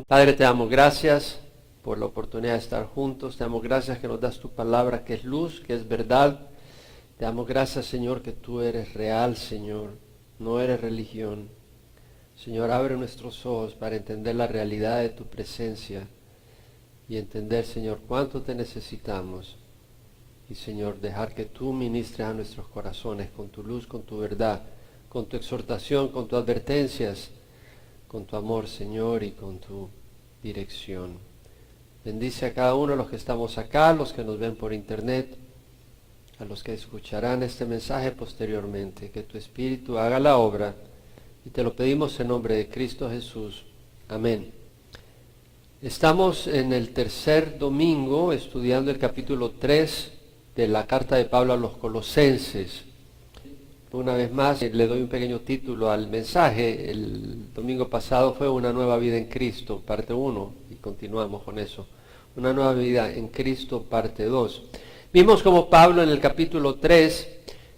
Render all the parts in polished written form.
Padre, te damos gracias por la oportunidad de estar juntos. Te damos gracias que nos das tu palabra, que es luz, que es verdad. Te damos gracias, Señor, que tú eres real, Señor. No eres religión. Señor, abre nuestros ojos para entender la realidad de tu presencia y entender, Señor, cuánto te necesitamos. Y, Señor, dejar que tú ministres a nuestros corazones con tu luz, con tu verdad, con tu exhortación, con tus advertencias, con tu amor, Señor, y con tu dirección. Bendice a cada uno de los que estamos acá, los que nos ven por internet, a los que escucharán este mensaje posteriormente. Que tu Espíritu haga la obra, y te lo pedimos en nombre de Cristo Jesús. Amén. Estamos en el tercer domingo estudiando el capítulo 3 de la carta de Pablo a los Colosenses. Una vez más le doy un pequeño título al mensaje. El domingo pasado fue Una nueva vida en Cristo, parte 1, y continuamos con eso. Una nueva vida en Cristo, parte 2. Vimos como Pablo en el capítulo 3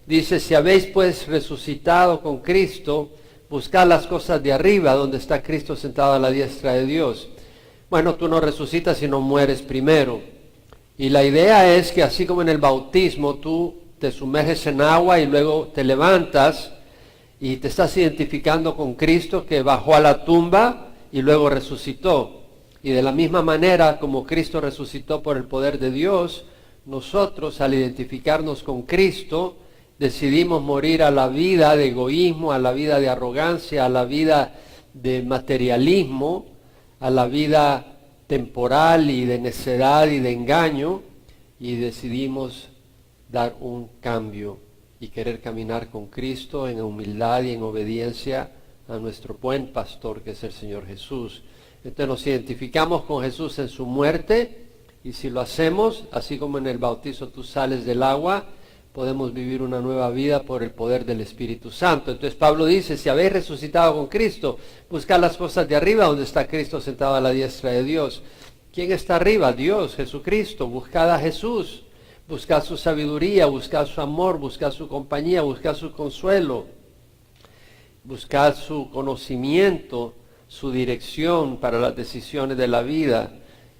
dice: si habéis pues resucitado con Cristo, buscad las cosas de arriba, donde está Cristo sentado a la diestra de Dios. Bueno, tú no resucitas si no mueres primero. Y la idea es que así como en el bautismo tú te sumerges en agua y luego te levantas y te estás identificando con Cristo, que bajó a la tumba y luego resucitó. Y de la misma manera como Cristo resucitó por el poder de Dios, nosotros al identificarnos con Cristo decidimos morir a la vida de egoísmo, a la vida de arrogancia, a la vida de materialismo, a la vida temporal y de necedad y de engaño, y decidimos dar un cambio y querer caminar con Cristo en humildad y en obediencia a nuestro buen pastor, que es el Señor Jesús. Entonces nos identificamos con Jesús en su muerte, y si lo hacemos, así como en el bautizo tú sales del agua, podemos vivir una nueva vida por el poder del Espíritu Santo. Entonces Pablo dice: si habéis resucitado con Cristo, buscad las cosas de arriba, donde está Cristo sentado a la diestra de Dios. ¿Quién está arriba? Dios, Jesucristo. Buscad a Jesús. Buscad su sabiduría, buscad su amor, buscad su compañía, buscad su consuelo, buscad su conocimiento, su dirección para las decisiones de la vida,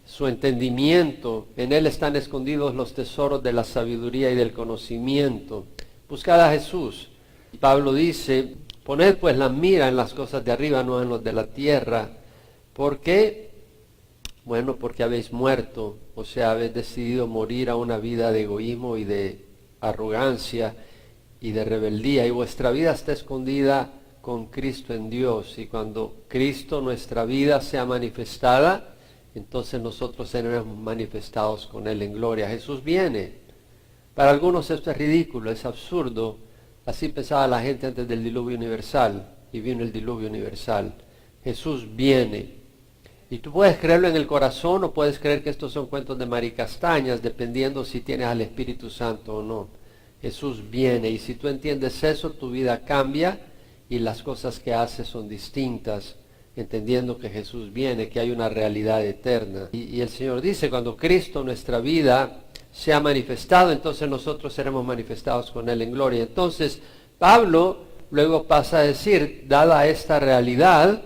su entendimiento. En Él están escondidos los tesoros de la sabiduría y del conocimiento. Buscad a Jesús. Pablo dice: poned pues la mira en las cosas de arriba, no en los de la tierra. ¿Por qué? Bueno, porque habéis muerto, o sea, habéis decidido morir a una vida de egoísmo y de arrogancia y de rebeldía, y vuestra vida está escondida con Cristo en Dios. Y cuando Cristo, nuestra vida, sea manifestada, entonces nosotros seremos manifestados con Él en gloria. Jesús viene. Para algunos esto es ridículo, es absurdo. Así pensaba la gente antes del diluvio universal, y vino el diluvio universal. Jesús viene. Y tú puedes creerlo en el corazón o puedes creer que estos son cuentos de maricastañas, dependiendo si tienes al Espíritu Santo o no. Jesús viene, y si tú entiendes eso, tu vida cambia y las cosas que haces son distintas, entendiendo que Jesús viene, que hay una realidad eterna. Y el Señor dice: cuando Cristo, nuestra vida, sea manifestado, entonces nosotros seremos manifestados con Él en gloria. Entonces Pablo luego pasa a decir: dada esta realidad,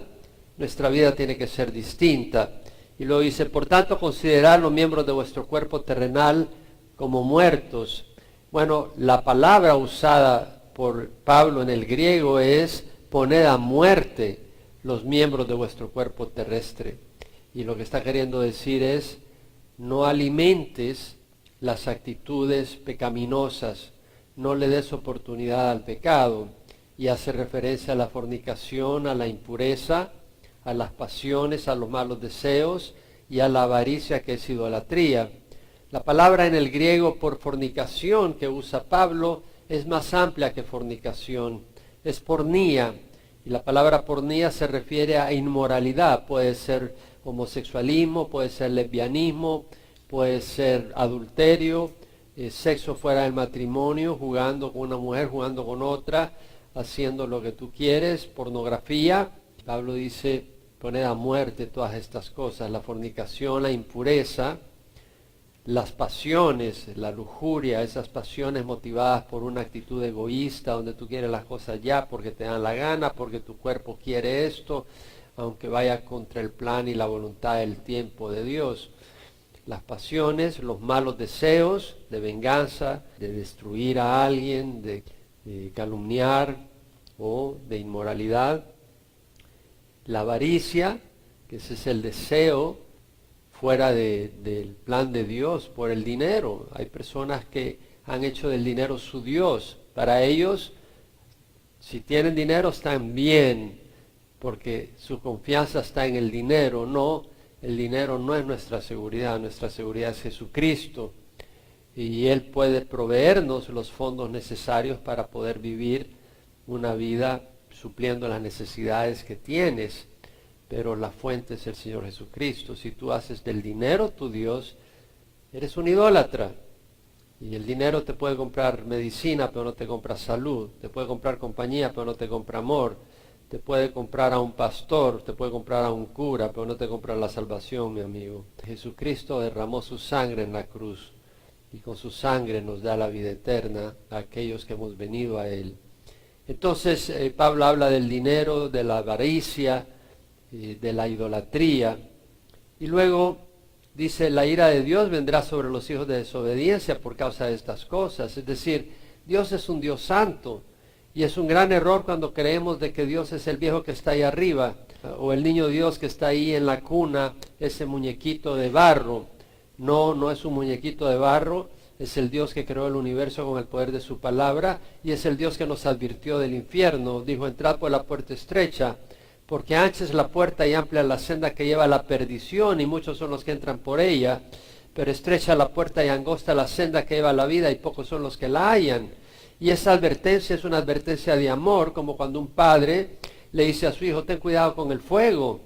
nuestra vida tiene que ser distinta. Y luego dice: por tanto, considerad los miembros de vuestro cuerpo terrenal como muertos. Bueno, la palabra usada por Pablo en el griego es: poned a muerte los miembros de vuestro cuerpo terrestre. Y lo que está queriendo decir es: no alimentes las actitudes pecaminosas, no le des oportunidad al pecado. Y hace referencia a la fornicación, a la impureza, a las pasiones, a los malos deseos y a la avaricia, que es idolatría. La palabra en el griego por fornicación que usa Pablo es más amplia que fornicación, es pornía, y la palabra pornía se refiere a inmoralidad. Puede ser homosexualismo, puede ser lesbianismo, puede ser adulterio, sexo fuera del matrimonio, jugando con una mujer, jugando con otra, haciendo lo que tú quieres, pornografía. Pablo dice: poned a muerte todas estas cosas: la fornicación, la impureza, las pasiones, la lujuria, esas pasiones motivadas por una actitud egoísta, donde tú quieres las cosas ya porque te dan la gana, porque tu cuerpo quiere esto, aunque vaya contra el plan y la voluntad del tiempo de Dios. Las pasiones, los malos deseos de venganza, de destruir a alguien, de calumniar o de inmoralidad. La avaricia, que ese es el deseo fuera del plan de Dios por el dinero. Hay personas que han hecho del dinero su Dios. Para ellos, si tienen dinero están bien, porque su confianza está en el dinero. No, el dinero no es nuestra seguridad es Jesucristo. Y Él puede proveernos los fondos necesarios para poder vivir una vida supliendo las necesidades que tienes. Pero la fuente es el Señor Jesucristo. Si tú haces del dinero tu Dios, eres un idólatra. Y el dinero te puede comprar medicina, pero no te compra salud. Te puede comprar compañía, pero no te compra amor. Te puede comprar a un pastor, te puede comprar a un cura, pero no te compra la salvación, mi amigo. Jesucristo derramó su sangre en la cruz. Y con su sangre nos da la vida eterna a aquellos que hemos venido a Él. Entonces, Pablo habla del dinero, de la avaricia, de la idolatría. Y luego dice, la ira de Dios vendrá sobre los hijos de desobediencia por causa de estas cosas. Es decir, Dios es un Dios santo. Y es un gran error cuando creemos de que Dios es el viejo que está ahí arriba, o el niño Dios que está ahí en la cuna, ese muñequito de barro. No, no es un muñequito de barro, es el Dios que creó el universo con el poder de su palabra, y es el Dios que nos advirtió del infierno. Dijo, entrad por la puerta estrecha, porque ancha es la puerta y amplia la senda que lleva a la perdición, y muchos son los que entran por ella, pero estrecha la puerta y angosta la senda que lleva a la vida, y pocos son los que la hallan. Y esa advertencia es una advertencia de amor, como cuando un padre le dice a su hijo, ten cuidado con el fuego.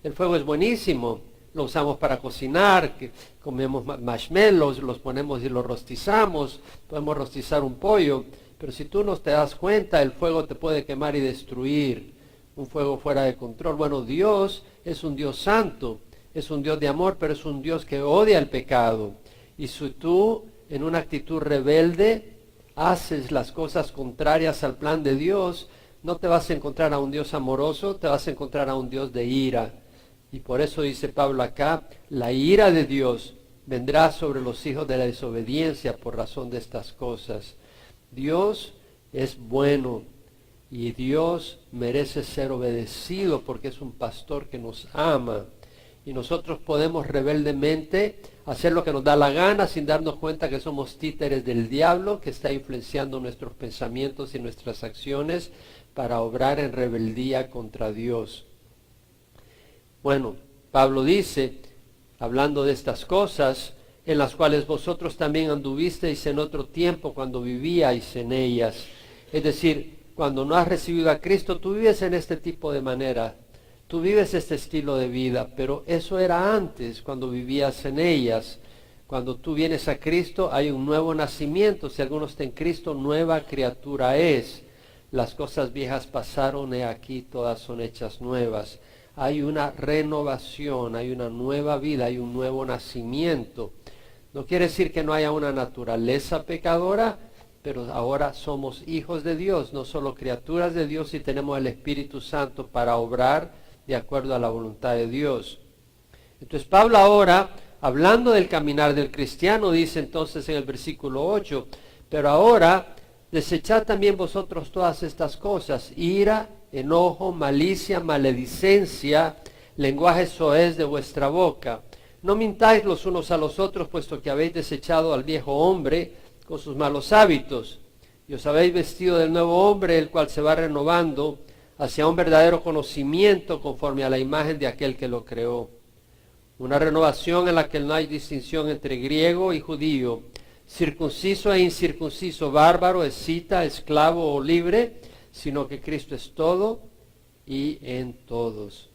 El fuego es buenísimo, lo usamos para cocinar, comemos marshmallows, los ponemos y los rostizamos, podemos rostizar un pollo, pero si tú no te das cuenta, el fuego te puede quemar y destruir, un fuego fuera de control. Bueno, Dios es un Dios santo, es un Dios de amor, pero es un Dios que odia el pecado. Y si tú, en una actitud rebelde, haces las cosas contrarias al plan de Dios, no te vas a encontrar a un Dios amoroso, te vas a encontrar a un Dios de ira. Y por eso dice Pablo acá, la ira de Dios vendrá sobre los hijos de la desobediencia por razón de estas cosas. Dios es bueno y Dios merece ser obedecido porque es un pastor que nos ama. Y nosotros podemos rebeldemente hacer lo que nos da la gana sin darnos cuenta que somos títeres del diablo que está influenciando nuestros pensamientos y nuestras acciones para obrar en rebeldía contra Dios. Bueno, Pablo dice, hablando de estas cosas, en las cuales vosotros también anduvisteis en otro tiempo cuando vivíais en ellas. Es decir, cuando no has recibido a Cristo, tú vives en este tipo de manera. Tú vives este estilo de vida, pero eso era antes, cuando vivías en ellas. Cuando tú vienes a Cristo, hay un nuevo nacimiento. Si alguno está en Cristo, nueva criatura es. Las cosas viejas pasaron, he aquí, todas son hechas nuevas. Hay una renovación, hay una nueva vida, hay un nuevo nacimiento. No quiere decir que no haya una naturaleza pecadora, pero ahora somos hijos de Dios, no solo criaturas de Dios, y tenemos el Espíritu Santo para obrar de acuerdo a la voluntad de Dios. Entonces Pablo ahora, hablando del caminar del cristiano, dice entonces en el versículo 8, pero ahora desechad también vosotros todas estas cosas, ira, enojo, malicia, maledicencia, lenguaje soez de vuestra boca. No mintáis los unos a los otros, puesto que habéis desechado al viejo hombre con sus malos hábitos, y os habéis vestido del nuevo hombre, el cual se va renovando hacia un verdadero conocimiento conforme a la imagen de aquel que lo creó. Una renovación en la que no hay distinción entre griego y judío, circunciso e incircunciso, bárbaro, escita, esclavo o libre, sino que Cristo es todo y en todos.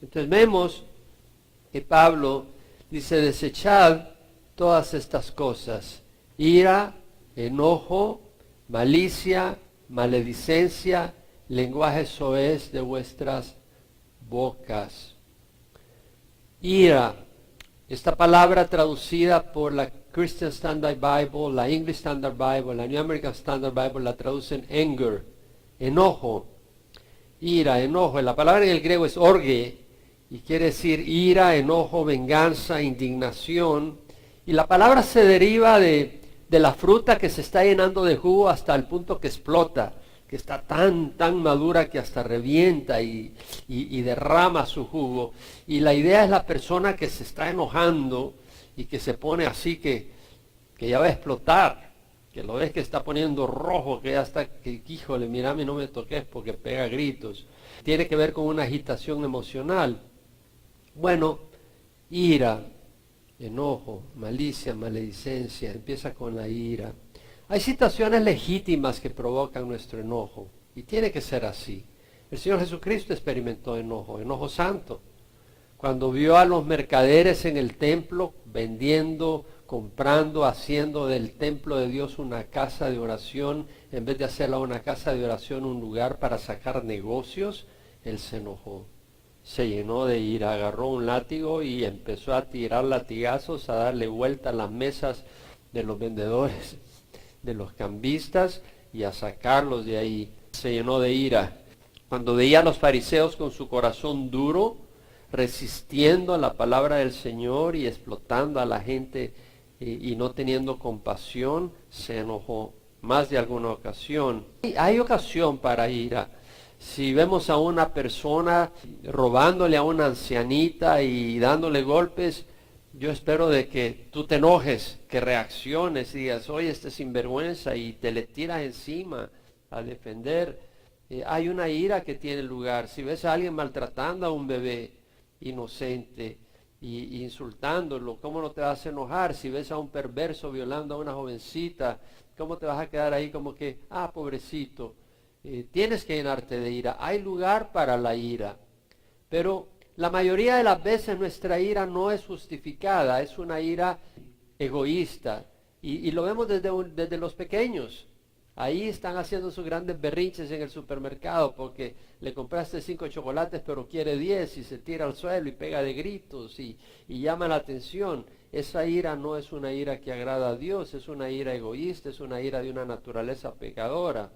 Entonces vemos que Pablo dice, desechad todas estas cosas, ira, enojo, malicia, maledicencia, lenguaje soez de vuestras bocas. Ira, esta palabra traducida por la Christian Standard Bible, la English Standard Bible, la New American Standard Bible, la traducen anger, enojo. ira, enojo. La palabra en el griego es orge y quiere decir ira, enojo, venganza, indignación. Y la palabra se deriva de la fruta que se está llenando de jugo hasta el punto que explota, que está tan madura que hasta revienta y derrama su jugo. Y la idea es la persona que se está enojando y que se pone así que ya va a explotar, que lo ves que está poniendo rojo, que ya está, que híjole, mira, a mí no me toques porque pega gritos. Tiene que ver con una agitación emocional. Bueno, ira, enojo, malicia, maledicencia, empieza con la ira. Hay situaciones legítimas que provocan nuestro enojo y tiene que ser así. El Señor Jesucristo experimentó enojo, enojo santo. Cuando vio a los mercaderes en el templo vendiendo, comprando, haciendo del templo de Dios una casa de oración, en vez de hacerla una casa de oración, un lugar para sacar negocios, Él se enojó. Se llenó de ira, agarró un látigo y empezó a tirar latigazos, a darle vuelta a las mesas de los vendedores, de los cambistas y a sacarlos de ahí. Se llenó de ira. Cuando veía a los fariseos con su corazón duro, resistiendo a la palabra del Señor y explotando a la gente y no teniendo compasión, se enojó más de alguna ocasión. Y hay ocasión para ira. Si vemos a una persona robándole a una ancianita y dándole golpes, yo espero de que tú te enojes, que reacciones y digas, oye, este sinvergüenza, y te le tiras encima a defender. Hay una ira que tiene lugar. Si ves a alguien maltratando a un bebé inocente y insultándolo, ¿cómo no te vas a enojar? Si ves a un perverso violando a una jovencita, ¿cómo te vas a quedar ahí como que, pobrecito? Tienes que llenarte de ira. Hay lugar para la ira, pero la mayoría de las veces nuestra ira no es justificada, es una ira egoísta. Y lo vemos desde los pequeños. Ahí están haciendo sus grandes berrinches en el supermercado porque le compraste 5 chocolates pero quiere 10 y se tira al suelo y pega de gritos y llama la atención. Esa ira no es una ira que agrada a Dios, es una ira egoísta, es una ira de una naturaleza pecadora.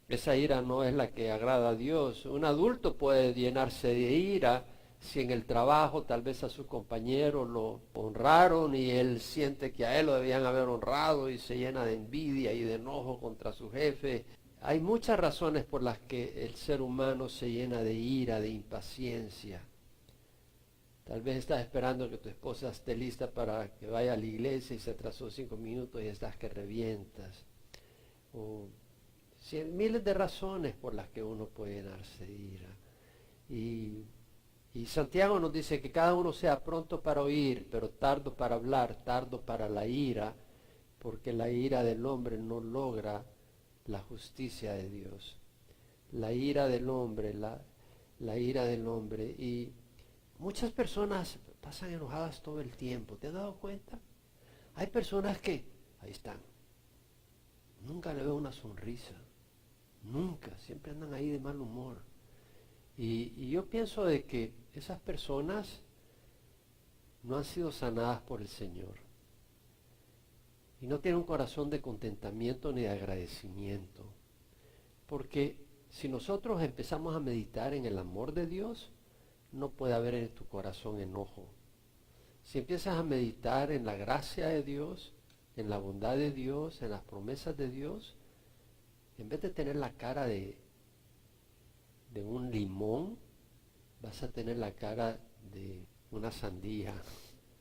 Esa ira no es la que agrada a Dios. Un adulto puede llenarse de ira si en el trabajo tal vez a su compañero lo honraron y él siente que a él lo debían haber honrado y se llena de envidia y de enojo contra su jefe. Hay muchas razones por las que el ser humano se llena de ira, de impaciencia. Tal vez estás esperando que tu esposa esté lista para que vaya a la iglesia y se atrasó 5 minutos y estás que revientas. O miles de razones por las que uno puede llenarse de ira. Y Santiago nos dice que cada uno sea pronto para oír, pero tardo para hablar, tardo para la ira, porque la ira del hombre no logra la justicia de Dios. La ira del hombre, la ira del hombre. Y muchas personas pasan enojadas todo el tiempo. ¿Te has dado cuenta? Hay personas que, ahí están, nunca le veo una sonrisa. Nunca, siempre andan ahí de mal humor. Y yo pienso de que esas personas no han sido sanadas por el Señor. Y no tienen un corazón de contentamiento ni de agradecimiento. Porque si nosotros empezamos a meditar en el amor de Dios, no puede haber en tu corazón enojo. Si empiezas a meditar en la gracia de Dios, en la bondad de Dios, en las promesas de Dios, en vez de tener la cara de un limón, vas a tener la cara de una sandía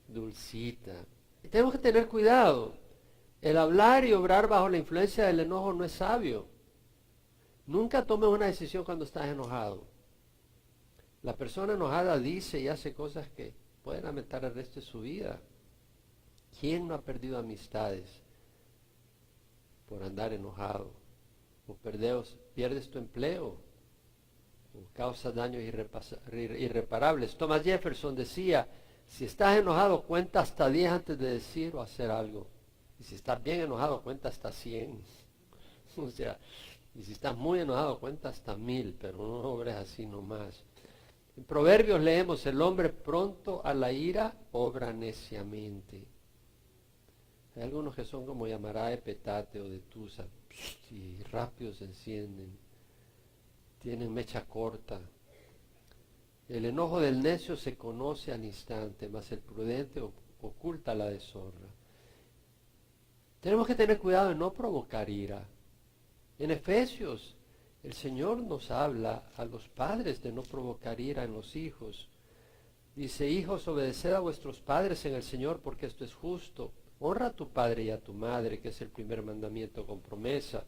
dulcita. Y tenemos que tener cuidado. El hablar y obrar bajo la influencia del enojo no es sabio. Nunca tomes una decisión cuando estás enojado. La persona enojada dice y hace cosas que pueden lamentar el resto de su vida. ¿Quién no ha perdido amistades por andar enojado? O pierdes tu empleo, o causas daños irreparables. Thomas Jefferson decía, si estás enojado, cuenta hasta 10 antes de decir o hacer algo. Y si estás bien enojado, cuenta hasta 100. O sea, y si estás muy enojado, cuenta hasta 1000, pero no obres así nomás. En Proverbios leemos, el hombre pronto a la ira obra neciamente. Hay algunos que son como llamará de petate o de tusa, y rápido se encienden. tienen mecha corta. El enojo del necio se conoce al instante, mas el prudente oculta la deshonra. Tenemos que tener cuidado de no provocar ira. En Efesios, el Señor nos habla a los padres de no provocar ira en los hijos. Dice: hijos, obedeced a vuestros padres en el Señor, porque esto es justo. Honra a tu padre y a tu madre, que es el primer mandamiento con promesa,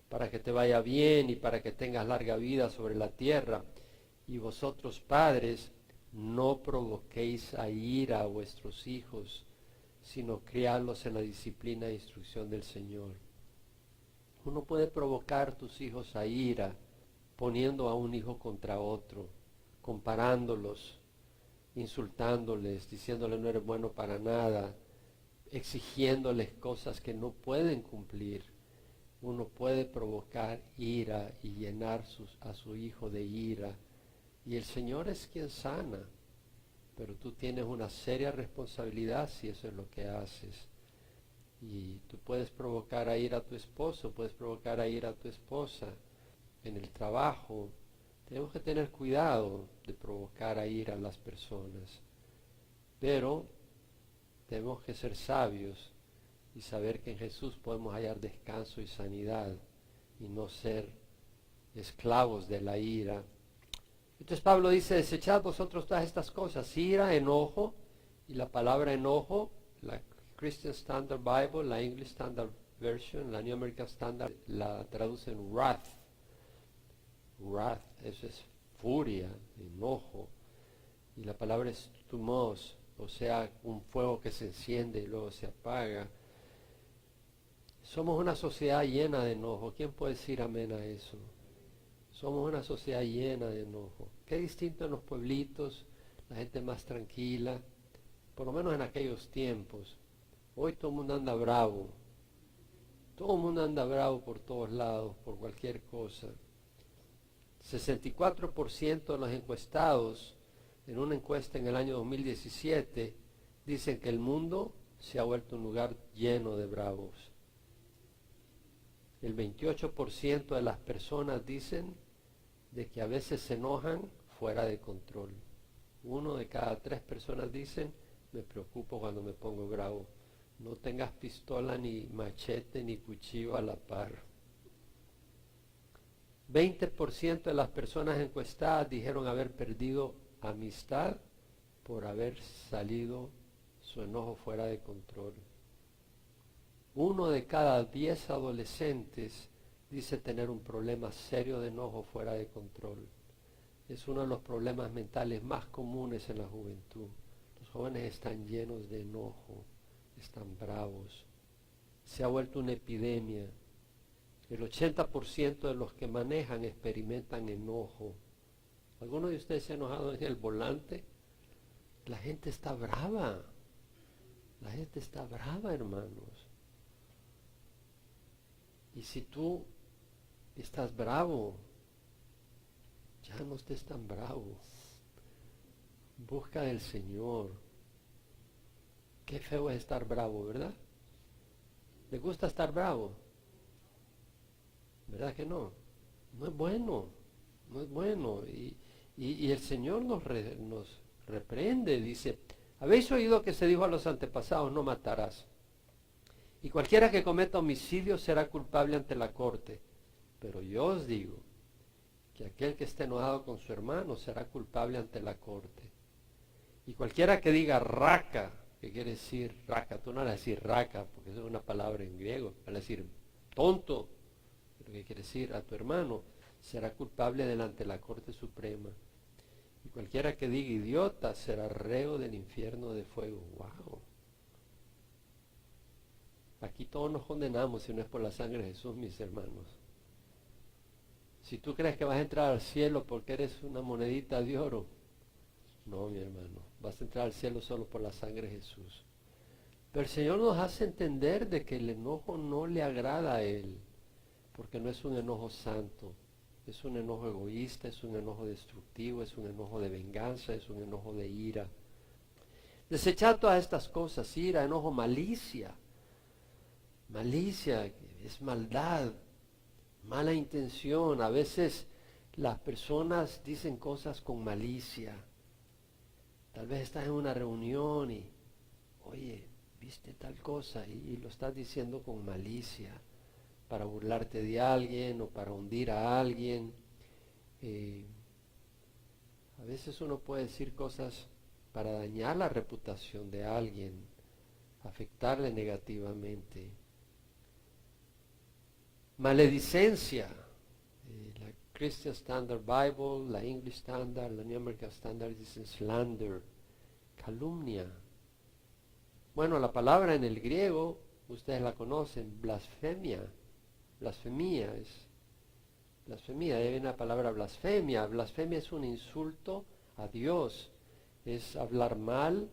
para que te vaya bien y para que tengas larga vida sobre la tierra. Y vosotros, padres, no provoquéis a ira a vuestros hijos, sino criadlos en la disciplina e instrucción del Señor. Uno puede provocar tus hijos a ira poniendo a un hijo contra otro, comparándolos, insultándoles, diciéndoles no eres bueno para nada, exigiéndoles cosas que no pueden cumplir. Uno puede provocar ira y llenar a su hijo de ira. Y el Señor es quien sana, pero tú tienes una seria responsabilidad si eso es lo que haces. Y tú puedes provocar a ira a tu esposo, puedes provocar a ira a tu esposa en el trabajo. Tenemos que tener cuidado de provocar a ira a las personas, pero tenemos que ser sabios y saber que en Jesús podemos hallar descanso y sanidad y no ser esclavos de la ira. Entonces Pablo dice: desechad vosotros todas estas cosas, ira, enojo, y la palabra enojo, la Christian Standard Bible, la English Standard Version, la New American Standard la traducen wrath. Wrath, eso es furia, enojo. Y la palabra es thumos, o sea, un fuego que se enciende y luego se apaga. Somos una sociedad llena de enojo. ¿Quién puede decir amén a eso? Somos una sociedad llena de enojo. Qué distinto en los pueblitos, la gente más tranquila, por lo menos en aquellos tiempos. Hoy todo el mundo anda bravo. Todo el mundo anda bravo por todos lados, por cualquier cosa. 64% de los encuestados en una encuesta en el año 2017 dicen que el mundo se ha vuelto un lugar lleno de bravos. El 28% de las personas dicen de que a veces se enojan fuera de control. 1 de cada 3 personas dicen: me preocupo cuando me pongo bravo. No tengas pistola, ni machete, ni cuchillo a la par. 20% de las personas encuestadas dijeron haber perdido amistad por haber salido su enojo fuera de control. 1 de cada 10 adolescentes dice tener un problema serio de enojo fuera de control. Es uno de los problemas mentales más comunes en la juventud. Los jóvenes están llenos de enojo, están bravos. Se ha vuelto una epidemia. El 80% de los que manejan experimentan enojo. ¿Alguno de ustedes se ha enojado en el volante? La gente está brava. La gente está brava, hermanos. Y si tú estás bravo, ya no estés tan bravo. Busca del Señor. Qué feo es estar bravo, ¿verdad? ¿Le gusta estar bravo? ¿Verdad que no? No es bueno, no es bueno. Y el Señor nos reprende, dice: habéis oído que se dijo a los antepasados: no matarás. Y cualquiera que cometa homicidio será culpable ante la corte. Pero yo os digo que aquel que esté enojado con su hermano será culpable ante la corte. Y cualquiera que diga raca, ¿qué quiere decir raca? Tú no vas a decir raca, porque eso es una palabra en griego. Vas a decir tonto, pero ¿qué quiere decir? A tu hermano, será culpable delante de la Corte Suprema. Y cualquiera que diga idiota será reo del infierno de fuego. ¡Wow! Aquí todos nos condenamos si no es por la sangre de Jesús, mis hermanos. Si tú crees que vas a entrar al cielo porque eres una monedita de oro, no, mi hermano, vas a entrar al cielo solo por la sangre de Jesús. Pero el Señor nos hace entender de que el enojo no le agrada a Él, porque no es un enojo santo, es un enojo egoísta, es un enojo destructivo, es un enojo de venganza, es un enojo de ira. Desechad todas estas cosas: ira, enojo, malicia. Malicia es maldad, mala intención. A veces Las personas dicen cosas con malicia. Tal vez estás en una reunión y, oye, viste tal cosa y lo estás diciendo con malicia para burlarte de alguien o para hundir a alguien. A veces uno puede decir cosas para dañar la reputación de alguien, afectarle negativamente. Maledicencia. La Christian Standard Bible, la English Standard, la New American Standard dicen slander, calumnia. Bueno, la palabra en el griego, ustedes la conocen, blasfemia. Blasfemia es blasfemia, ahí viene la palabra blasfemia. Blasfemia es un insulto a Dios, es hablar mal,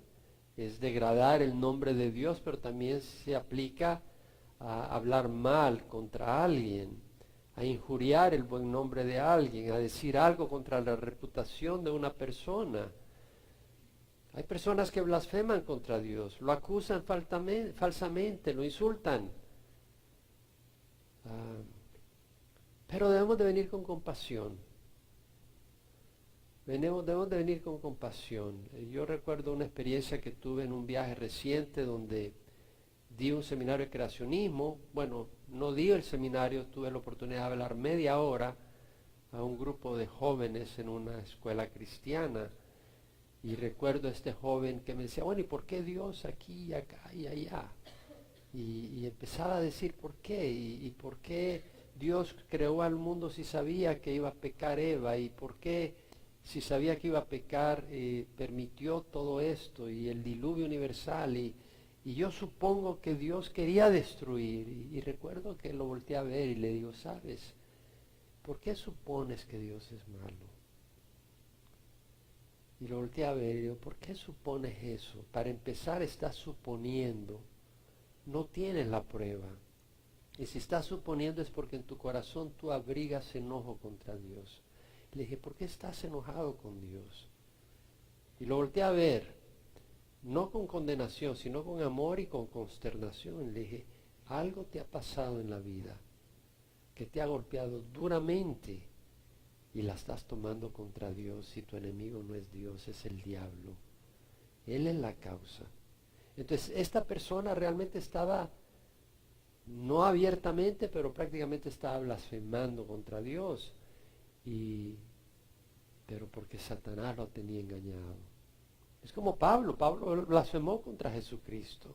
es degradar el nombre de Dios, pero también se aplica a hablar mal contra alguien, a injuriar el buen nombre de alguien, a decir algo contra la reputación de una persona. Hay personas que blasfeman contra Dios, lo acusan falsamente, lo insultan. Pero debemos de venir con compasión. Debemos de venir con compasión. Yo recuerdo una experiencia que tuve en un viaje reciente donde di un seminario de creacionismo. Bueno, no di el seminario, tuve la oportunidad de hablar media hora a un grupo de jóvenes en una escuela cristiana. Y recuerdo a este joven que me decía, bueno, ¿y por qué Dios aquí y acá y allá? Y empezaba a decir por qué, y por qué Dios creó al mundo si sabía que iba a pecar Eva, y por qué si sabía que iba a pecar permitió todo esto, y el diluvio universal, y yo supongo que Dios quería destruir, y recuerdo que lo volteé a ver y le digo, ¿sabes? ¿Por qué supones que Dios es malo? Y lo volteé a ver y digo, ¿por qué supones eso? Para empezar, estás suponiendo, no tienes la prueba. Y si estás suponiendo es porque en tu corazón tú abrigas enojo contra Dios. Le dije, ¿por qué estás enojado con Dios? Y lo volteé a ver, no con condenación, sino con amor y con consternación. Le dije, algo te ha pasado en la vida que te ha golpeado duramente y la estás tomando contra Dios, y tu enemigo no es Dios, es el diablo. Él es la causa. Entonces, esta persona realmente estaba, no abiertamente, pero prácticamente estaba blasfemando contra Dios. Pero porque Satanás lo tenía engañado. Es como Pablo blasfemó contra Jesucristo.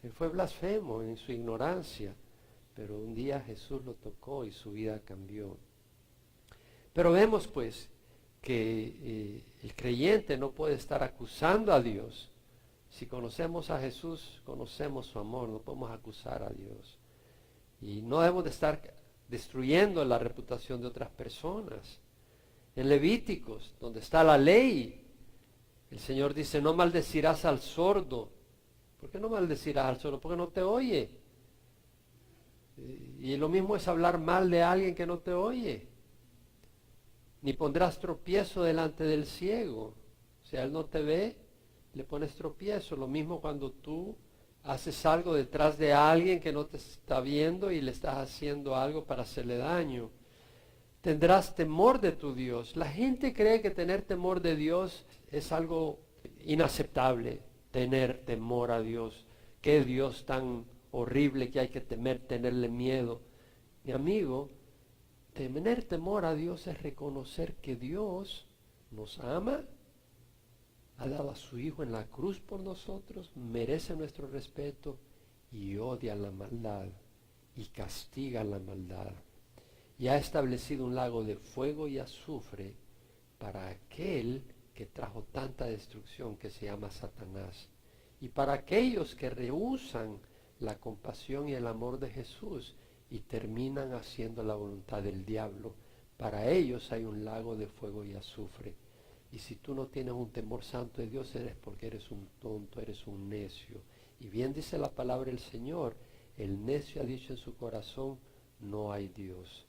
Él fue blasfemo en su ignorancia, pero un día Jesús lo tocó y su vida cambió. Pero vemos pues que el creyente no puede estar acusando a Dios. Si conocemos a Jesús, conocemos su amor, no podemos acusar a Dios. Y no debemos de estar destruyendo la reputación de otras personas. En Levíticos, donde está la ley, el Señor dice, no maldecirás al sordo. ¿Por qué no maldecirás al sordo? Porque no te oye. Y lo mismo es hablar mal de alguien que no te oye. Ni pondrás tropiezo delante del ciego. O sea, él no te ve, le pones tropiezo. Lo mismo cuando tú haces algo detrás de alguien que no te está viendo y le estás haciendo algo para hacerle daño. Tendrás temor de tu Dios. La gente cree que tener temor de Dios es algo inaceptable, tener temor a Dios. Qué Dios tan horrible que hay que temer, tenerle miedo. Mi amigo, tener temor a Dios es reconocer que Dios nos ama, ha dado a su Hijo en la cruz por nosotros, merece nuestro respeto y odia la maldad y castiga la maldad. Y ha establecido un lago de fuego y azufre para aquel que trajo tanta destrucción, que se llama Satanás, y para aquellos que rehúsan la compasión y el amor de Jesús y terminan haciendo la voluntad del diablo. Para ellos hay un lago de fuego y azufre. Y si tú no tienes un temor santo de Dios, eres porque eres un tonto, eres un necio. Y bien dice la palabra del Señor, el necio ha dicho en su corazón, no hay Dios.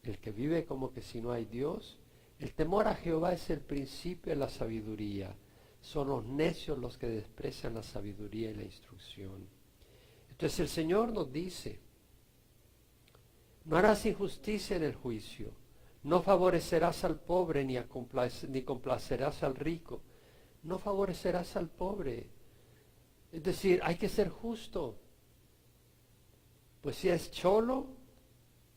El que vive como que si no hay Dios, el temor a Jehová es el principio de la sabiduría. Son los necios los que desprecian la sabiduría y la instrucción. Entonces el Señor nos dice, no harás injusticia en el juicio, No favorecerás al pobre ni complacerás al rico. No favorecerás al pobre. Es decir, hay que ser justo. Pues si es cholo,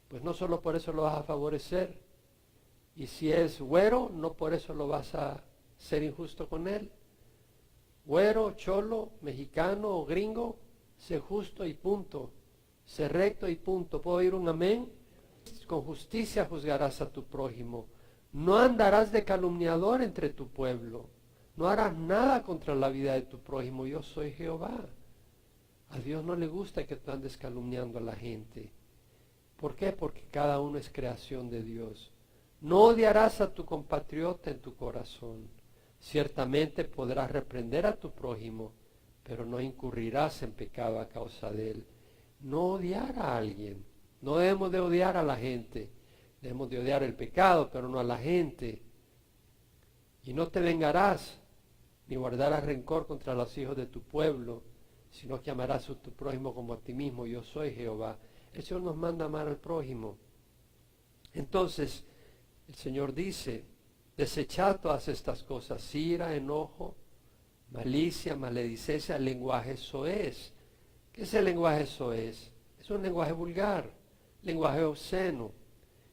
pues no solo por eso lo vas a favorecer. Y si es güero, no por eso lo vas a ser injusto con él. Güero, cholo, mexicano o gringo, sé justo y punto. Sé recto y punto. ¿Puedo oír un amén? Con justicia juzgarás a tu prójimo. No andarás de calumniador entre tu pueblo. No harás nada contra la vida de tu prójimo. Yo soy Jehová. A Dios no le gusta que tú andes calumniando a la gente. ¿Por qué? Porque cada uno es creación de Dios. No odiarás a tu compatriota en tu corazón. Ciertamente podrás reprender a tu prójimo, pero no incurrirás en pecado a causa de él. No odiar a alguien. No debemos de odiar a la gente. Debemos de odiar el pecado, pero no a la gente. Y no te vengarás, ni guardarás rencor contra los hijos de tu pueblo, sino que amarás a tu prójimo como a ti mismo. Yo soy Jehová. El Señor nos manda a amar al prójimo. Entonces, el Señor dice, desechad todas estas cosas, ira, enojo, malicia, maledicencia, el lenguaje soez. ¿Qué es el lenguaje soez? Es un lenguaje vulgar, lenguaje obsceno.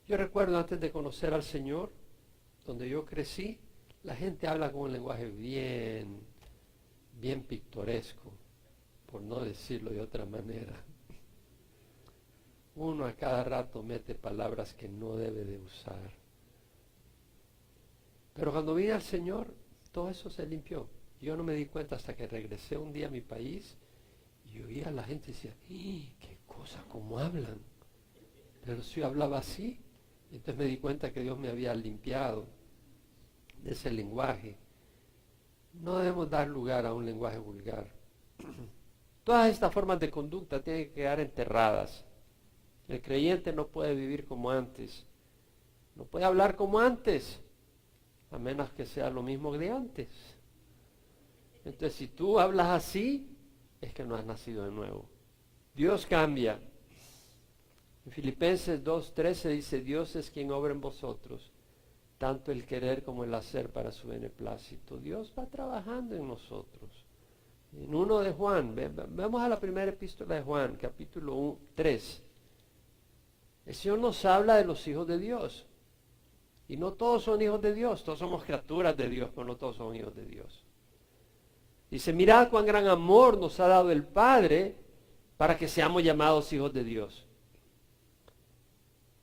Yo recuerdo antes de conocer al Señor, donde yo crecí, la gente habla con un lenguaje bien pintoresco, por no decirlo de otra manera. Uno a cada rato mete palabras que no debe de usar. Pero cuando vine al Señor, todo eso se limpió. Yo no me di cuenta hasta que regresé un día a mi país y oía a la gente y decía, ¡qué cosa, cómo hablan! Pero si yo hablaba así, entonces me di cuenta que Dios me había limpiado de ese lenguaje. No debemos dar lugar a un lenguaje vulgar. Todas estas formas de conducta tienen que quedar enterradas. El creyente no puede vivir como antes. No puede hablar como antes, a menos que sea lo mismo de antes. Entonces, si tú hablas así, es que no has nacido de nuevo. Dios cambia. En Filipenses 2:13 dice, Dios es quien obra en vosotros, tanto el querer como el hacer para su beneplácito. Dios va trabajando en nosotros. En 1 de Juan, vamos a la primera epístola de Juan, capítulo 3. El Señor nos habla de los hijos de Dios. Y no todos son hijos de Dios, todos somos criaturas de Dios, pero no todos son hijos de Dios. Dice, mirad cuán gran amor nos ha dado el Padre para que seamos llamados hijos de Dios.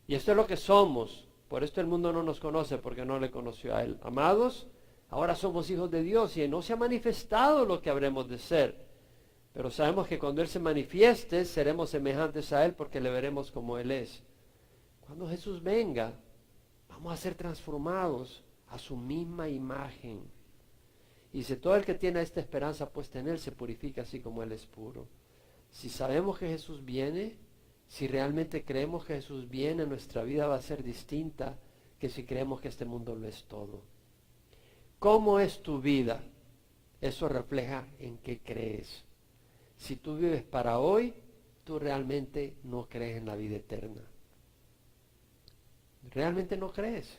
Y esto es lo que somos. Por esto el mundo no nos conoce, porque no le conoció a Él. Amados, ahora somos hijos de Dios y no se ha manifestado lo que habremos de ser. Pero sabemos que cuando Él se manifieste, seremos semejantes a Él porque le veremos como Él es. Cuando Jesús venga, vamos a ser transformados a su misma imagen. Y dice, todo el que tiene esta esperanza puesta en Él se purifica así como Él es puro. Si sabemos que Jesús viene, si realmente creemos que Jesús viene, nuestra vida va a ser distinta que si creemos que este mundo lo es todo. ¿Cómo es tu vida? Eso refleja en qué crees. Si tú vives para hoy, tú realmente no crees en la vida eterna. Realmente no crees.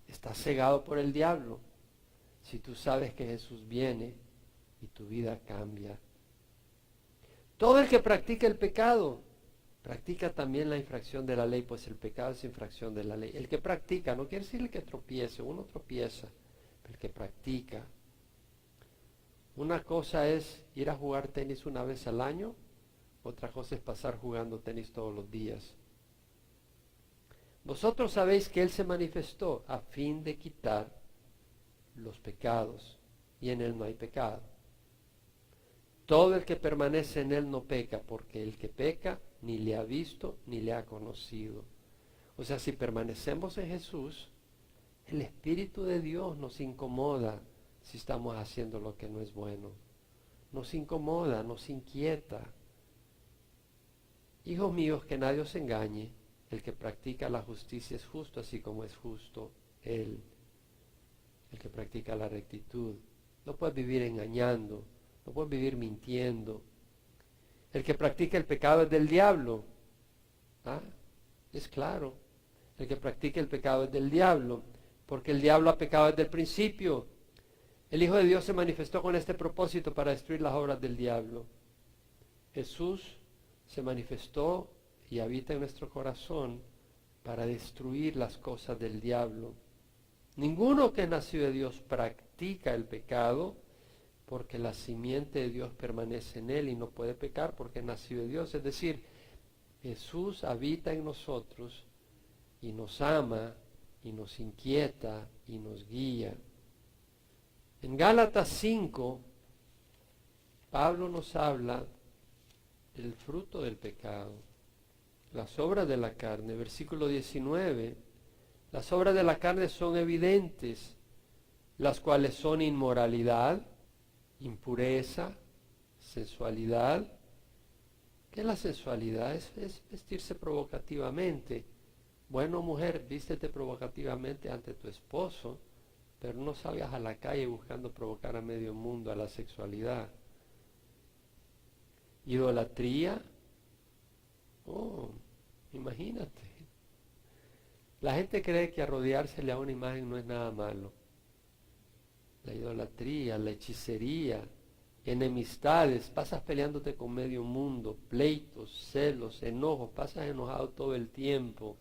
Estás cegado por el diablo. Si tú sabes que Jesús viene y tu vida cambia. Todo el que practica el pecado, practica también la infracción de la ley, pues el pecado es infracción de la ley. El que practica, no quiere decir el que tropiece, uno tropieza, pero el que practica. Una cosa es ir a jugar tenis una vez al año, otra cosa es pasar jugando tenis todos los días. Vosotros sabéis que Él se manifestó a fin de quitar los pecados, y en Él no hay pecado. Todo el que permanece en Él no peca, porque el que peca ni le ha visto ni le ha conocido. O sea, si permanecemos en Jesús, el Espíritu de Dios nos incomoda si estamos haciendo lo que no es bueno. Nos incomoda, nos inquieta. Hijos míos, que nadie os engañe. El que practica la justicia es justo, así como es justo Él. El que practica la rectitud. No puedes vivir engañando, no puedes vivir mintiendo. El que practica el pecado es del diablo. Es claro. El que practica el pecado es del diablo, porque el diablo ha pecado desde el principio. El Hijo de Dios se manifestó con este propósito para destruir las obras del diablo. Jesús se manifestó y habita en nuestro corazón para destruir las cosas del diablo. Ninguno que es nacido de Dios practica el pecado, porque la simiente de Dios permanece en él y no puede pecar porque es nacido de Dios. Es decir, Jesús habita en nosotros y nos ama y nos inquieta y nos guía. En Gálatas 5, Pablo nos habla del fruto del pecado, las obras de la carne. Versículo 19, las obras de la carne son evidentes, las cuales son inmoralidad, impureza, sensualidad. ¿Qué es la sensualidad? Es vestirse provocativamente. Bueno, mujer, vístete provocativamente ante tu esposo, pero no salgas a la calle buscando provocar a medio mundo a la sexualidad. Idolatría. Oh, imagínate. La gente cree que arrodillársele a una imagen no es nada malo. La idolatría, la hechicería, enemistades, pasas peleándote con medio mundo, pleitos, celos, enojos, pasas enojado todo el tiempo,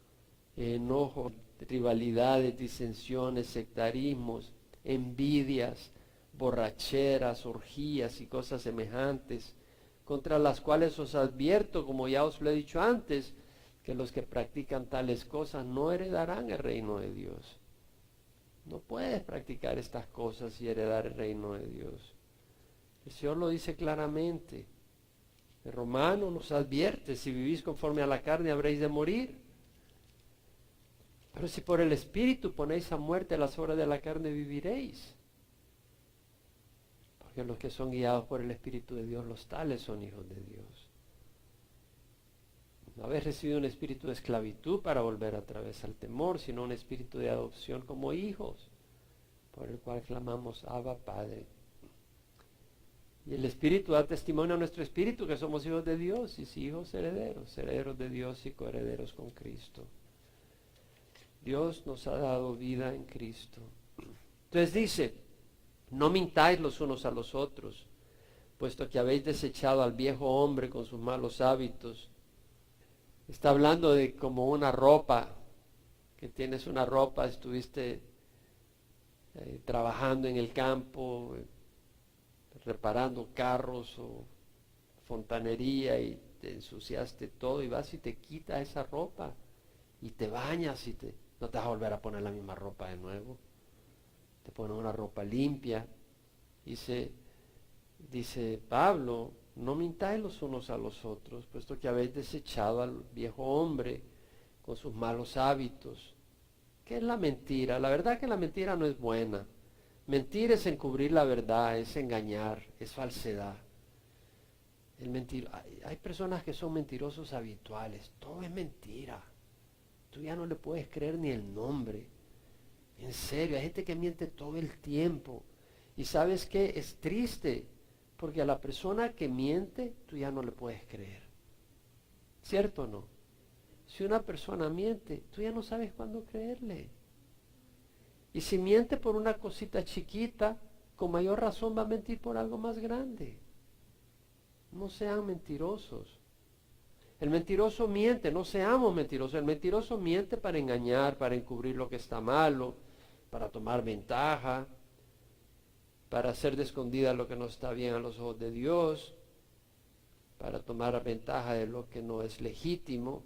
enojos, rivalidades, disensiones, sectarismos, envidias, borracheras, orgías y cosas semejantes, contra las cuales os advierto, como ya os lo he dicho antes, que los que practican tales cosas no heredarán el reino de Dios. No puedes practicar estas cosas y heredar el reino de Dios. El Señor lo dice claramente. El Romano nos advierte, si vivís conforme a la carne habréis de morir. Pero si por el Espíritu ponéis a muerte las obras de la carne, viviréis. Porque los que son guiados por el Espíritu de Dios, los tales son hijos de Dios. No habéis recibido un espíritu de esclavitud para volver otra vez al temor, sino un espíritu de adopción como hijos, por el cual clamamos, Abba, Padre. Y el Espíritu da testimonio a nuestro espíritu que somos hijos de Dios, y si hijos herederos, herederos de Dios y coherederos con Cristo. Dios nos ha dado vida en Cristo. Entonces dice, no mintáis los unos a los otros, puesto que habéis desechado al viejo hombre con sus malos hábitos. Está hablando de como una ropa, que tienes una ropa, estuviste trabajando en el campo, reparando carros o fontanería y te ensuciaste todo y vas y te quitas esa ropa y te bañas y no te vas a volver a poner la misma ropa de nuevo. Te pones una ropa limpia. Dice Pablo, no mintáis los unos a los otros, puesto que habéis desechado al viejo hombre con sus malos hábitos. ¿Qué es la mentira? La verdad que la mentira no es buena. Mentir es encubrir la verdad, es engañar, es falsedad. Hay personas que son mentirosos habituales, todo es mentira. Tú ya no le puedes creer ni el nombre. En serio, hay gente que miente todo el tiempo. Y ¿sabes qué? Es triste, porque a la persona que miente, tú ya no le puedes creer. ¿Cierto o no? Si una persona miente, tú ya no sabes cuándo creerle. Y si miente por una cosita chiquita, con mayor razón va a mentir por algo más grande. No sean mentirosos. El mentiroso miente, no seamos mentirosos. El mentiroso miente para engañar, para encubrir lo que está malo, para tomar ventaja, para hacer de escondida lo que no está bien a los ojos de Dios, para tomar ventaja de lo que no es legítimo.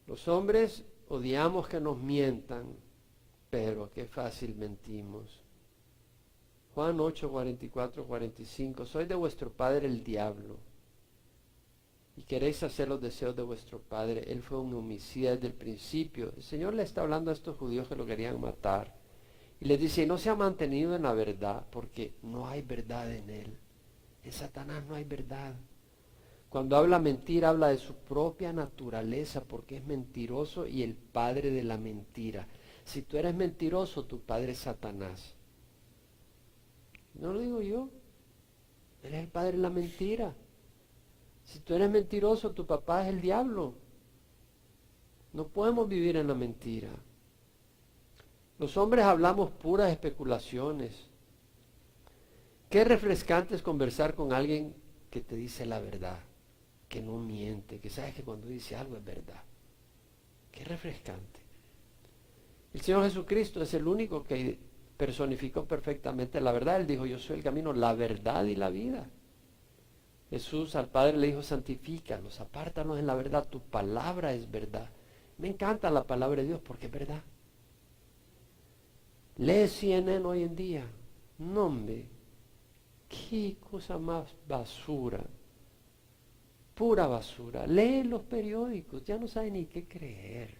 Los hombres odiamos que nos mientan, pero qué fácil mentimos. Juan 8, 44, 45, soy de vuestro padre el diablo, y queréis hacer los deseos de vuestro padre. Él fue un homicida desde el principio. El Señor le está hablando a estos judíos que lo querían matar. Y les dice, no se ha mantenido en la verdad, porque no hay verdad en él. En Satanás no hay verdad. Cuando habla mentira, habla de su propia naturaleza, porque es mentiroso y el padre de la mentira. Si tú eres mentiroso, tu padre es Satanás. No lo digo yo. Él es el padre de la mentira. Si tú eres mentiroso, tu papá es el diablo. No podemos vivir en la mentira. Los hombres hablamos puras especulaciones. Qué refrescante es conversar con alguien que te dice la verdad, que no miente, que sabes que cuando dice algo es verdad. Qué refrescante. El Señor Jesucristo es el único que personificó perfectamente la verdad. Él dijo, yo soy el camino, la verdad y la vida. Jesús al Padre le dijo, santifícalos, apártanos en la verdad, tu palabra es verdad. Me encanta la palabra de Dios porque es verdad. Lee CNN hoy en día. No, hombre, qué cosa más basura. Pura basura. Lee los periódicos, ya no sabe ni qué creer.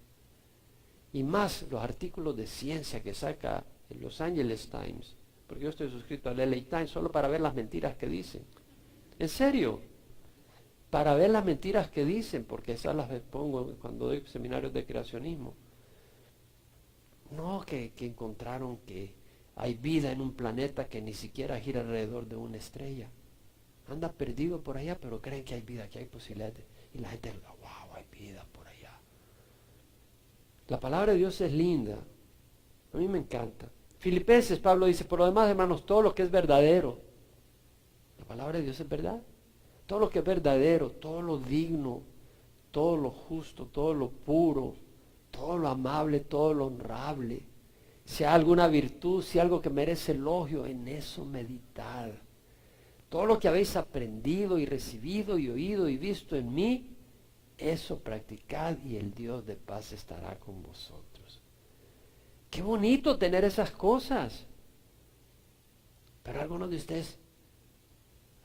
Y más los artículos de ciencia que saca en Los Angeles Times, porque yo estoy suscrito al LA Times solo para ver las mentiras que dicen. En serio, para ver las mentiras que dicen, porque esas las pongo cuando doy seminarios de creacionismo. No, que encontraron que hay vida en un planeta que ni siquiera gira alrededor de una estrella. Anda perdido por allá, pero creen que hay vida, que hay posibilidades. Y la gente dice, wow, hay vida por allá. La palabra de Dios es linda. A mí me encanta. Filipenses, Pablo dice, por lo demás, hermanos, todo lo que es verdadero. La palabra de Dios es verdad. Todo lo que es verdadero, todo lo digno, todo lo justo, todo lo puro, todo lo amable, todo lo honrable. Si hay alguna virtud, si hay algo que merece elogio, en eso meditad. Todo lo que habéis aprendido y recibido y oído y visto en mí, eso practicad y el Dios de paz estará con vosotros. Qué bonito tener esas cosas. Pero algunos de ustedes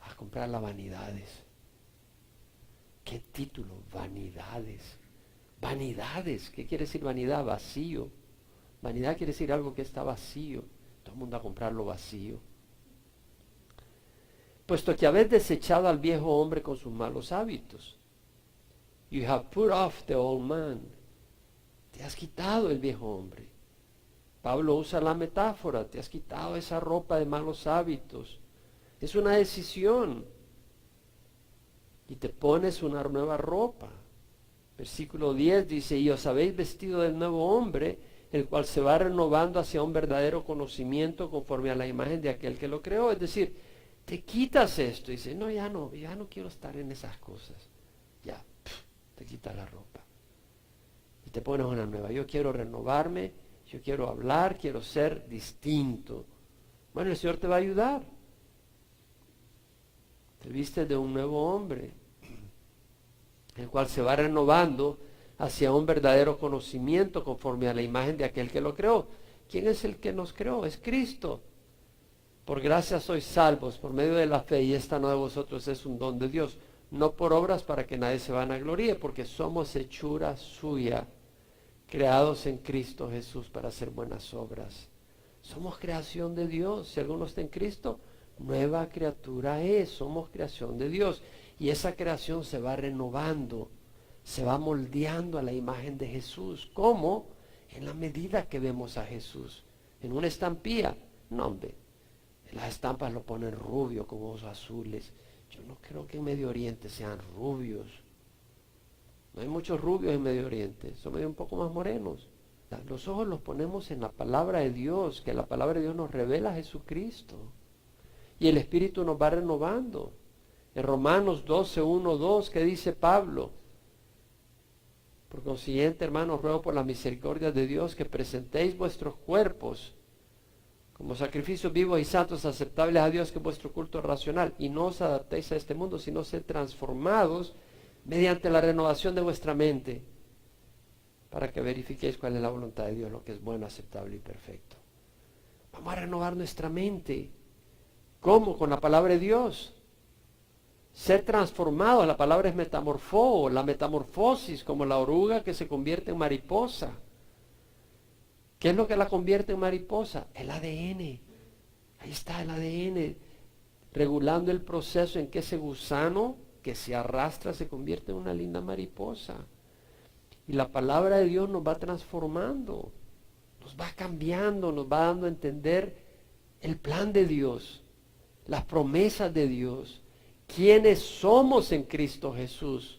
a comprar las vanidades. ¿Qué título? Vanidades. Vanidades. ¿Qué quiere decir vanidad? Vacío. Vanidad quiere decir algo que está vacío. Todo el mundo a comprar lo vacío. Puesto que habéis desechado al viejo hombre con sus malos hábitos. You have put off the old man. Te has quitado el viejo hombre. Pablo usa la metáfora. Te has quitado esa ropa de malos hábitos. Es una decisión. Y te pones una nueva ropa. Versículo 10 dice, y os habéis vestido del nuevo hombre, el cual se va renovando hacia un verdadero conocimiento conforme a la imagen de aquel que lo creó. Es decir, te quitas esto y dices, no, ya no quiero estar en esas cosas. Ya, te quitas la ropa. Y te pones una nueva. Yo quiero renovarme, yo quiero hablar, quiero ser distinto. Bueno, el Señor te va a ayudar. Te vistes de un nuevo hombre, el cual se va renovando hacia un verdadero conocimiento conforme a la imagen de aquel que lo creó. ¿Quién es el que nos creó? Es Cristo. Por gracia sois salvos por medio de la fe, y esta no de vosotros es un don de Dios, no por obras para que nadie se vanagloríe, porque somos hechura suya, creados en Cristo Jesús para hacer buenas obras. Somos creación de Dios. Si alguno está en Cristo, nueva criatura es. Somos creación de Dios. Y esa creación se va renovando, se va moldeando a la imagen de Jesús. ¿Cómo? En la medida que vemos a Jesús. En una estampilla, no, hombre. Las estampas lo ponen rubio con ojos azules. Yo no creo que en Medio Oriente sean rubios. No hay muchos rubios en Medio Oriente. Son medio un poco más morenos. Los ojos los ponemos en la palabra de Dios, que la palabra de Dios nos revela a Jesucristo. Y el Espíritu nos va renovando. En Romanos 12, 1, 2, ¿qué dice Pablo? Por consiguiente, hermanos, ruego por la misericordia de Dios que presentéis vuestros cuerpos como sacrificios vivos y santos, aceptables a Dios, que es vuestro culto racional. Y no os adaptéis a este mundo, sino sed transformados mediante la renovación de vuestra mente, para que verifiquéis cuál es la voluntad de Dios, lo que es bueno, aceptable y perfecto. Vamos a renovar nuestra mente. ¿Cómo? Con la palabra de Dios. Ser transformado, la palabra es metamorfo, la metamorfosis, como la oruga que se convierte en mariposa. ¿Qué es lo que la convierte en mariposa? El ADN. Ahí está el ADN, regulando el proceso en que ese gusano que se arrastra se convierte en una linda mariposa. Y la palabra de Dios nos va transformando, nos va cambiando, nos va dando a entender el plan de Dios, las promesas de Dios, quiénes somos en Cristo Jesús.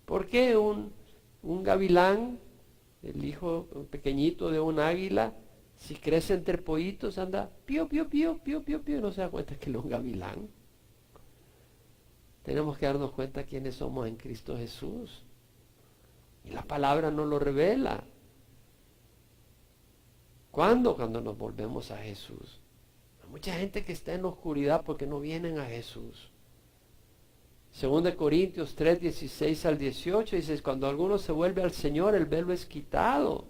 ¿Por qué un Un gavilán, el hijo pequeñito de un águila, si crece entre pollitos, anda pío, pío, pío, pío, pío, pío, y no se da cuenta que él es un gavilán. Tenemos que darnos cuenta quiénes somos en Cristo Jesús. Y la palabra nos lo revela. ¿Cuándo? Cuando nos volvemos a Jesús. Hay mucha gente que está en la oscuridad porque no vienen a Jesús. 2 Corintios 3, 16 al 18 dice, cuando alguno se vuelve al Señor, el velo es quitado.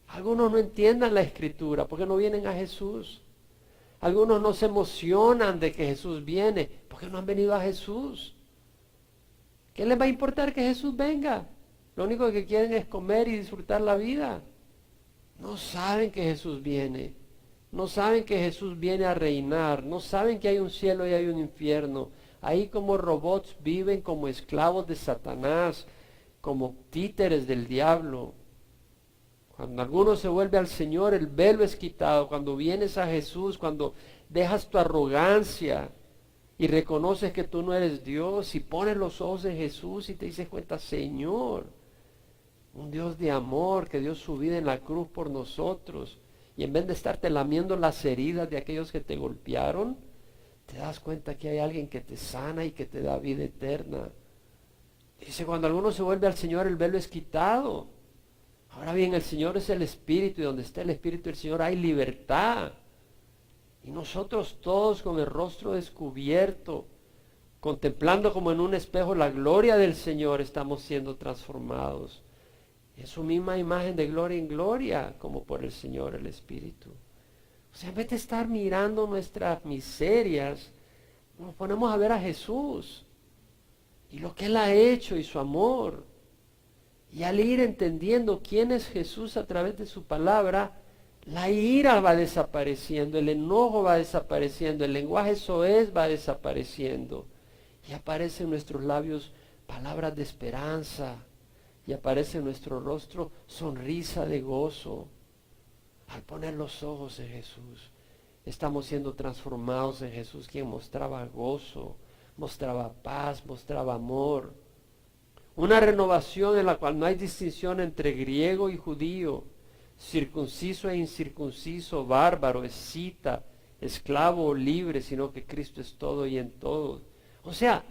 Algunos no entiendan la Escritura porque no vienen a Jesús. Algunos no se emocionan de que Jesús viene porque no han venido a Jesús. ¿Qué les va a importar que Jesús venga? Lo único que quieren es comer y disfrutar la vida. No saben que Jesús viene. No saben que Jesús viene a reinar. No saben que hay un cielo y hay un infierno. Ahí como robots viven como esclavos de Satanás, como títeres del diablo. Cuando alguno se vuelve al Señor, el velo es quitado. Cuando vienes a Jesús, cuando dejas tu arrogancia y reconoces que tú no eres Dios y pones los ojos en Jesús y te dices cuenta, Señor, un Dios de amor que dio su vida en la cruz por nosotros. Y en vez de estarte lamiendo las heridas de aquellos que te golpearon, te das cuenta que hay alguien que te sana y que te da vida eterna. Dice, cuando alguno se vuelve al Señor, el velo es quitado. Ahora bien, el Señor es el Espíritu, y donde está el Espíritu del Señor hay libertad. Y nosotros todos con el rostro descubierto, contemplando como en un espejo la gloria del Señor, estamos siendo transformados en su misma imagen de gloria en gloria, como por el Señor el Espíritu. O sea, en vez de estar mirando nuestras miserias, nos ponemos a ver a Jesús y lo que Él ha hecho y su amor. Y al ir entendiendo quién es Jesús a través de su palabra, la ira va desapareciendo, el enojo va desapareciendo, el lenguaje soez va desapareciendo. Y aparecen en nuestros labios palabras de esperanza, y aparece en nuestro rostro sonrisa de gozo. Al poner los ojos en Jesús, estamos siendo transformados en Jesús, quien mostraba gozo, mostraba paz, mostraba amor. Una renovación en la cual no hay distinción entre griego y judío, circunciso e incircunciso, bárbaro, escita, esclavo o libre, sino que Cristo es todo y en todo. O sea,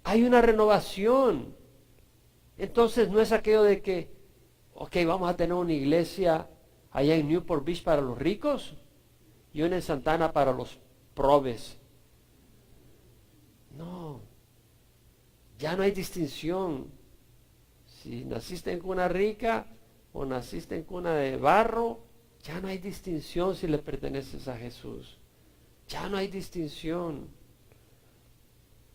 hay una renovación. Entonces no es aquello de que, ok, vamos a tener una iglesia allá en Newport Beach para los ricos y una en Santana para los probes. No, ya no hay distinción. Si naciste en cuna rica o naciste en cuna de barro, ya no hay distinción si le perteneces a Jesús. Ya no hay distinción.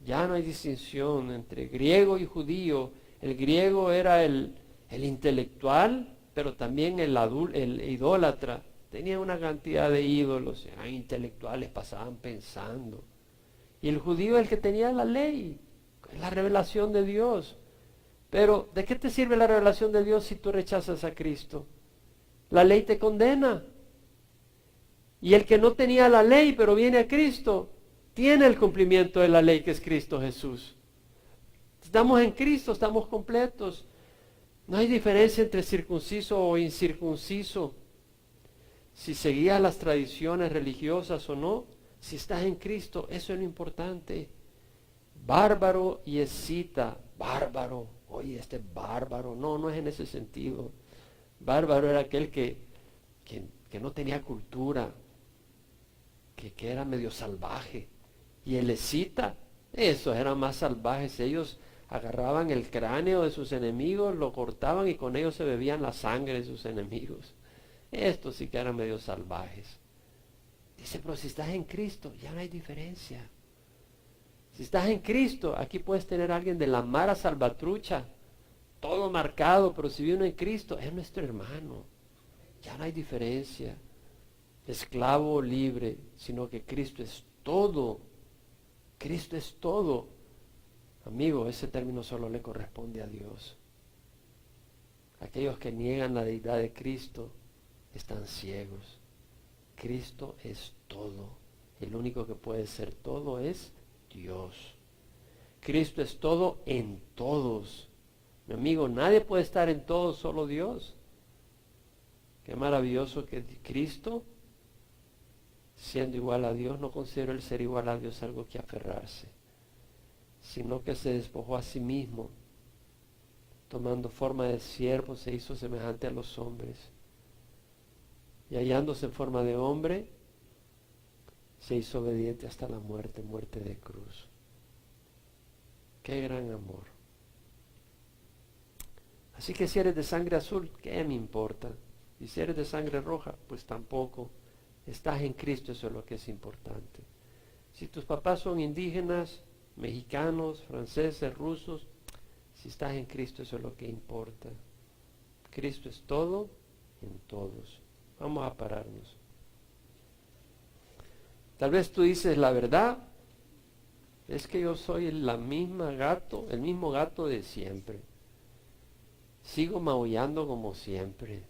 Ya no hay distinción entre griego y judío. El griego era el intelectual, pero también el idólatra. Tenía una cantidad de ídolos, eran intelectuales, pasaban pensando. Y el judío es el que tenía la ley, la revelación de Dios. Pero, ¿de qué te sirve la revelación de Dios si tú rechazas a Cristo? La ley te condena. Y el que no tenía la ley, pero viene a Cristo, tiene el cumplimiento de la ley que es Cristo Jesús. Estamos en Cristo, estamos completos. No hay diferencia entre circunciso o incircunciso. Si seguías las tradiciones religiosas o no, si estás en Cristo, eso es lo importante. Bárbaro y escita, bárbaro. Oye, este es bárbaro. No, no es en ese sentido. Bárbaro era aquel que no tenía cultura, que era medio salvaje. Y el escita, esos eran más salvajes. Ellos agarraban el cráneo de sus enemigos, lo cortaban y con ellos se bebían la sangre de sus enemigos. Estos sí que eran medio salvajes. Dice, pero si estás en Cristo, ya no hay diferencia. Si estás en Cristo, aquí puedes tener a alguien de la Mara Salvatrucha, todo marcado, pero si viene en Cristo, es nuestro hermano. Ya no hay diferencia. Esclavo o libre, sino que Cristo es todo. Cristo es todo. Amigo, ese término solo le corresponde a Dios. Aquellos que niegan la deidad de Cristo están ciegos. Cristo es todo. El único que puede ser todo es Dios. Cristo es todo en todos. Mi amigo, nadie puede estar en todo, solo Dios. Qué maravilloso que Cristo, siendo igual a Dios, no consideró el ser igual a Dios algo que aferrarse, sino que se despojó a sí mismo, tomando forma de siervo, se hizo semejante a los hombres. Y hallándose en forma de hombre, se hizo obediente hasta la muerte, muerte de cruz. Qué gran amor. Así que si eres de sangre azul, ¿qué me importa? Y si eres de sangre roja, pues tampoco. Estás en Cristo, eso es lo que es importante. Si tus papás son indígenas, mexicanos, franceses, rusos, si estás en Cristo, eso es lo que importa. Cristo es todo en todos. Vamos a pararnos. Tal vez tú dices, la verdad es que yo soy el mismo gato de siempre. Sigo maullando como siempre.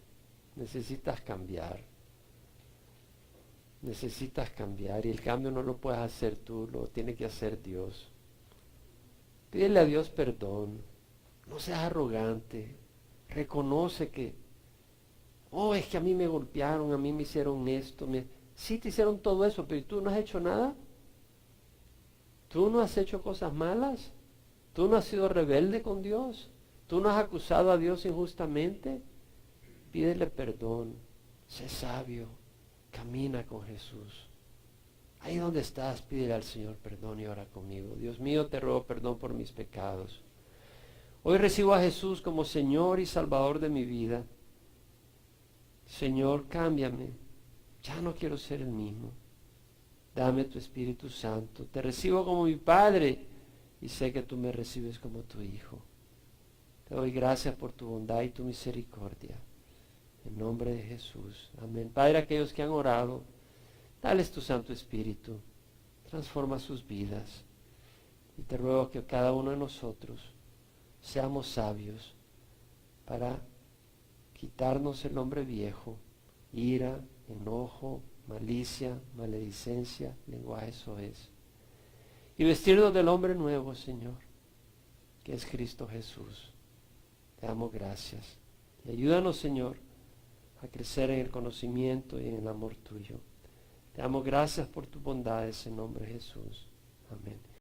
Necesitas cambiar. Necesitas cambiar y el cambio no lo puedes hacer tú, lo tiene que hacer Dios. Pídele a Dios perdón. No seas arrogante. Reconoce que, es que a mí me golpearon, a mí me hicieron esto. Sí te hicieron todo eso, pero tú no has hecho nada. Tú no has hecho cosas malas. Tú no has sido rebelde con Dios. Tú no has acusado a Dios injustamente. Pídele perdón. Sé sabio. Camina con Jesús. Ahí donde estás, pídele al Señor perdón y ora conmigo. Dios mío, te ruego perdón por mis pecados. Hoy recibo a Jesús como Señor y Salvador de mi vida. Señor, cámbiame. Ya no quiero ser el mismo. Dame tu Espíritu Santo. Te recibo como mi Padre y sé que tú me recibes como tu Hijo. Te doy gracias por tu bondad y tu misericordia. En nombre de Jesús. Amén. Padre, aquellos que han orado, dales tu Santo Espíritu. Transforma sus vidas. Y te ruego que cada uno de nosotros seamos sabios para quitarnos el hombre viejo, ira, enojo, malicia, maledicencia, lenguaje soez. Y vestirnos del hombre nuevo, Señor, que es Cristo Jesús. Te damos gracias. Y ayúdanos, Señor, a crecer en el conocimiento y en el amor tuyo. Te damos gracias por tus bondades en nombre de Jesús. Amén.